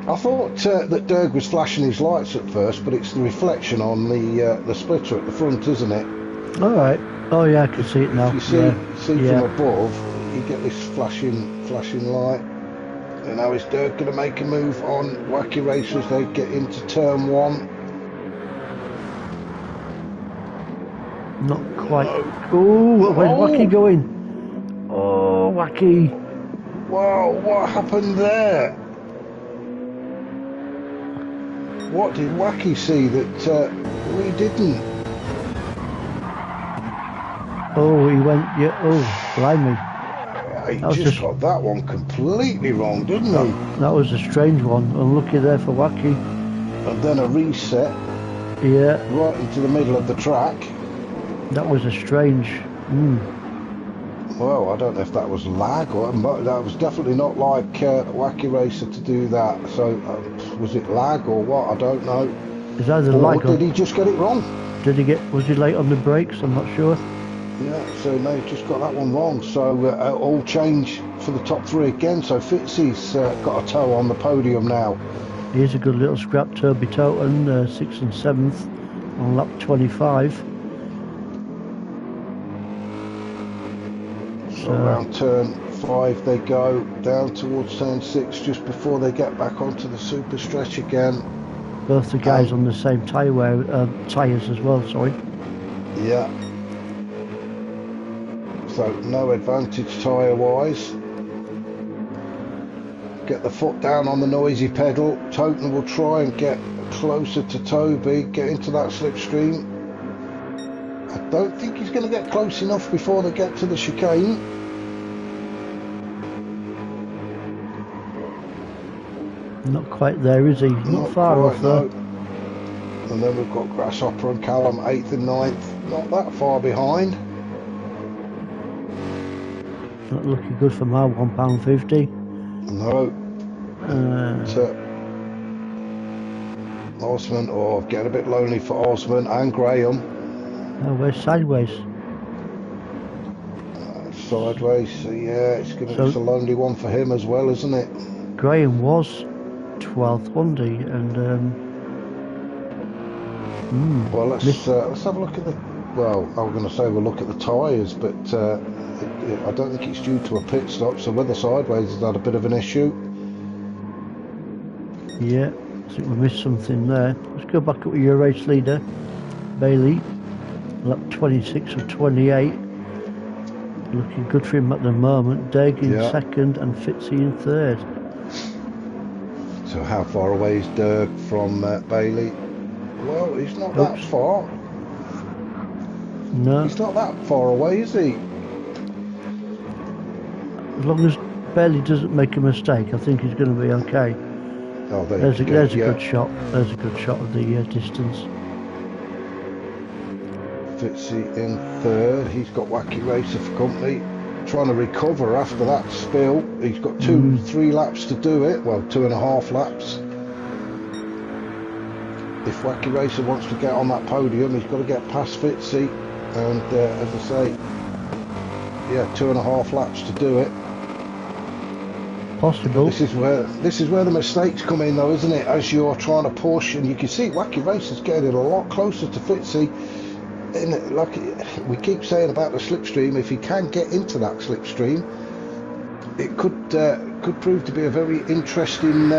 I thought that Dirk was flashing his lights at first, but it's the reflection on the splitter at the front, isn't it? All right. Oh yeah, I can see it now. If you see from above, you get this flashing light. And now is Dirk going to make a move on Wacky Racer as they get into turn one? Not quite. Oh, where's Wacky going? Oh, Wacky. Wow, what happened there? What did Wacky see that we didn't? Oh, he went, yeah, oh, blimey. He just got that one completely wrong, didn't he? That was a strange one. Unlucky there for Wacky. And then a reset. Yeah. Right into the middle of the track. That was a strange... Well, I don't know if that was lag or... That was definitely not like Wacky Racer to do that. So, was it lag or what? I don't know. It's either lag or... did he just get it wrong? Was he late on the brakes? I'm not sure. Yeah, so no, he just got that one wrong. So all change for the top three again. So Fitzy's got a toe on the podium now. Here's a good little scrap. Toby Toten, 6th and 7th on lap 25. So around turn 5 they go, down towards turn 6 just before they get back onto the super stretch again. Both the guys on the same tyres as well, sorry. Yeah. So no advantage tyre wise. Get the foot down on the noisy pedal. Toten will try and get closer to Toby, get into that slipstream. I don't think he's going to get close enough before they get to the chicane. Not quite there, is he? Not far off there. No. And then we've got Grasshopper and Callum 8th and 9th. Not that far behind. Not looking good for my £1.50. No. Osman, getting a bit lonely for Osman and Graham. Oh, we're sideways. Sideways, so yeah, it's going to be a lonely one for him as well, isn't it? Graham was 12th, wasn't he? And well, let's have a look at the. Well, I'm going to say we'll look at the tyres, but I don't think it's due to a pit stop. So whether sideways has had a bit of an issue. Yeah, I think we missed something there. Let's go back up with your race leader, Bailey. Lap 26 of 28. Looking good for him at the moment. Deg in second and Fitzy in third. So how far away is Dirk from Bailey? Well, he's not that far. No. He's not that far away, is he? As long as Bailey doesn't make a mistake, I think he's going to be okay. Oh, there's a good shot. There's a good shot of the distance. Fitzy in third. He's got Wacky Racer for company. Trying to recover after that spill. He's got 3 laps to do it. Well, 2.5 laps. If Wacky Racer wants to get on that podium, he's got to get past Fitzy. And as I say, 2.5 laps to do it. possible. This is where the mistakes come in, though, isn't it? As you're trying to push, and you can see Wacky Racer's getting a lot closer to Fitzy. And like we keep saying about the slipstream, if he can get into that slipstream, it could prove to be a very interesting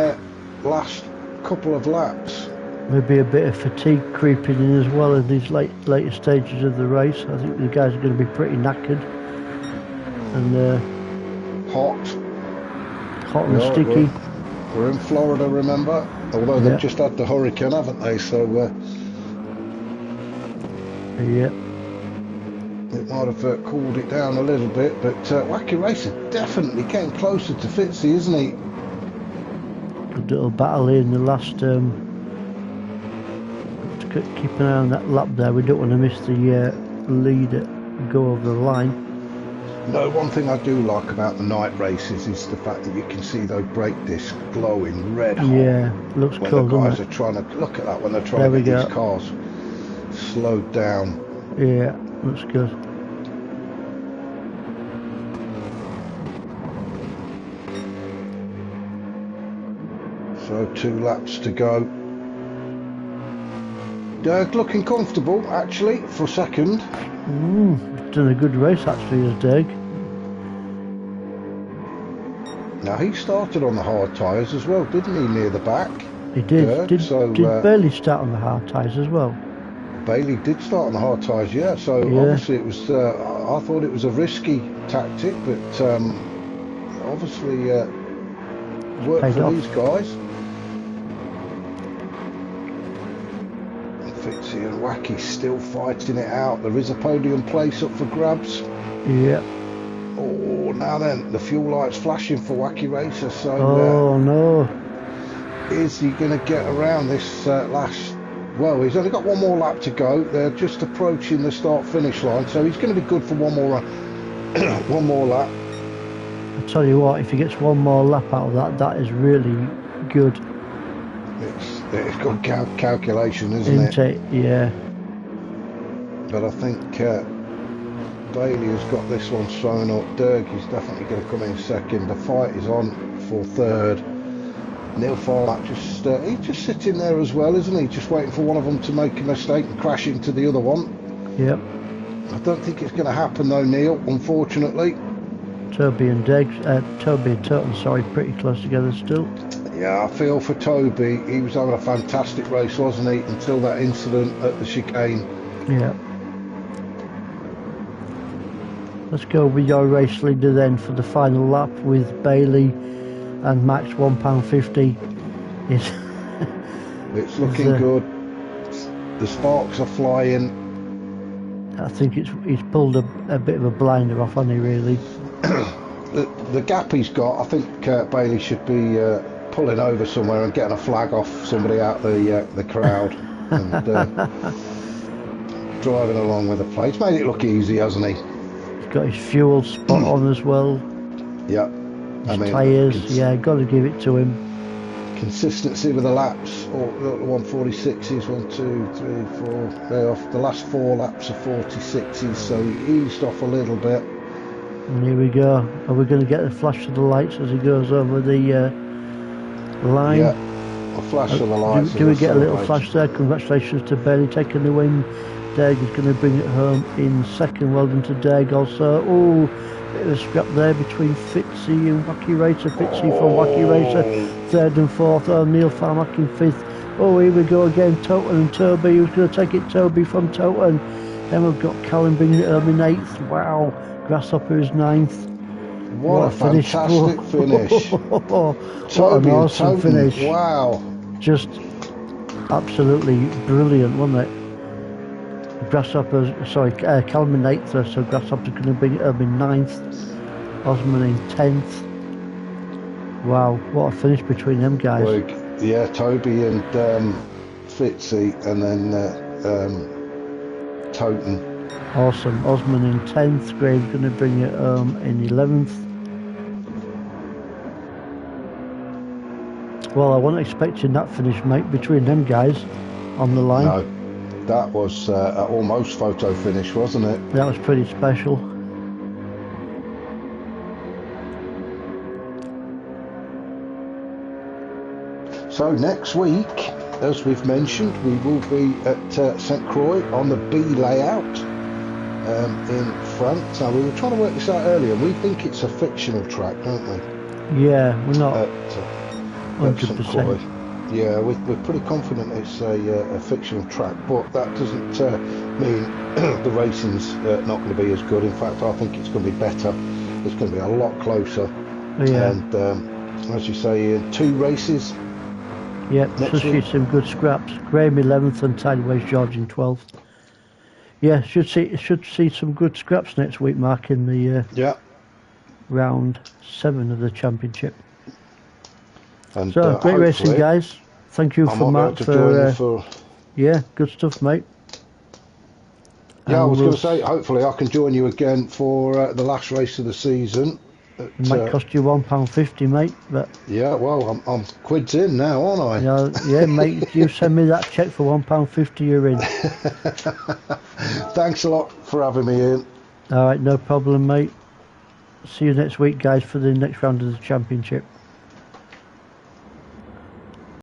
last couple of laps. Maybe a bit of fatigue creeping in as well in these later stages of the race. I think the guys are going to be pretty knackered and hot and sticky. We're in Florida, remember? Although they've just had the hurricane, haven't they? So yeah, it might have cooled it down a little bit. But Wacky Racer definitely getting closer to Fitzy, isn't he? Good little battle here in the last. Keep an eye on that lap there. We don't want to miss the lead go over the line. No, one thing I do like about the night races is the fact that you can see those brake discs glowing red hot. Yeah, looks when cool, the guys doesn't it? are trying to look at that when they're trying to get these cars slowed down. Yeah, looks good. So 2 laps to go. Dirk looking comfortable actually for second. Done a good race actually as Dirk. Now he started on the hard tyres as well, didn't he, near the back? He did. Dirk, Did Bailey start on the hard tyres as well? Bailey did start on the hard tyres, yeah. So obviously it was. I thought it was a risky tactic, but obviously worked Paid for off. these guys. Fitzy and Wacky still fighting it out. There is a podium place up for grabs. Yeah. Oh, now then, the fuel light's flashing for Wacky Racer. So, no. is he going to get around this last? Well, he's only got one more lap to go. They're just approaching the start-finish line, so he's going to be good for one more one more lap. I tell you what, if he gets one more lap out of that, that is really good. It's good calculation, isn't it? Yeah. But I think Bailey has got this one sewn up. Dirk is definitely going to come in second. The fight is on for third. Neil Farlack he's just sitting there as well, isn't he? Just waiting for one of them to make a mistake and crash into the other one. Yep. I don't think it's going to happen though, Neil, unfortunately. Toby and Turton, sorry, pretty close together still. Yeah, I feel for Toby. He was having a fantastic race, wasn't he? Until that incident at the chicane. Yeah. Let's go with your race leader then for the final lap with Bailey and Max £1.50. It's looking good. The sparks are flying. I think he's pulled a bit of a blinder off, hasn't he, really? The gap he's got, I think Bailey should be pulling over somewhere and getting a flag off somebody out the crowd and driving along with the plate. He's made it look easy, hasn't he? He's got his fuel spot on as well. Yeah. His tyres, yeah, got to give it to him. Consistency with the laps, or 146s, 1, 2, 3, 4. They're off. The last 4 laps are 46s, so he eased off a little bit. And here we go. Are we going to get the flash of the lights as he goes over the line? Yeah, a flash of the lights. Do we get a little flash there? Congratulations to Bailey taking the win. Derg is going to bring it home in second. Well done to Derg also. Oh, bit of a scrap there between Fitzy and Wacky Racer. Fitzy from Wacky Racer, third and fourth. Oh, Neil Farmack in fifth. Oh, here we go again. Toten and Toby. Who's going to take it? Toby from Toten. Then we've got Callum bringing it home in eighth. Wow. Grasshopper is ninth. What a fantastic finish. What an awesome finish. Wow. Just absolutely brilliant, wasn't it? Callum in 8th, so Grasshopper's going to bring it up in 9th. Osman in 10th. Wow, what a finish between them guys. Yeah, Toby and Fitzy, and then Toten. Awesome. Osman in 10th. Graves going to bring it in 11th. Well, I wasn't expecting that finish, mate, between them guys on the line. No. That was almost photo finish, wasn't it? That was pretty special. So next week, as we've mentioned, we will be at St Croix on the B layout in France. Now, we were trying to work this out earlier, and we think it's a fictional track, don't we? Yeah, we're not At St Croix. 100%. Yeah, we're pretty confident it's a fictional track, but that doesn't mean the racing's not going to be as good. In fact, I think it's going to be better. It's going to be a lot closer. Yeah. And as you say, 2 races. Yep, especially some good scraps. Graham 11th and Tideways George in 12th. Yeah, should see some good scraps next week, Mark, in the round 7 of the championship. And, so great racing, guys. Thank you for Mark for yeah, good stuff, mate. Yeah, I was going to say, hopefully I can join you again for the last race of the season. It might cost you £1.50, mate. But yeah, well, I'm quids in now, aren't I? Yeah, mate. If you send me that cheque for £1.50, you're in. Thanks a lot for having me in. All right, no problem, mate. See you next week, guys, for the next round of the championship.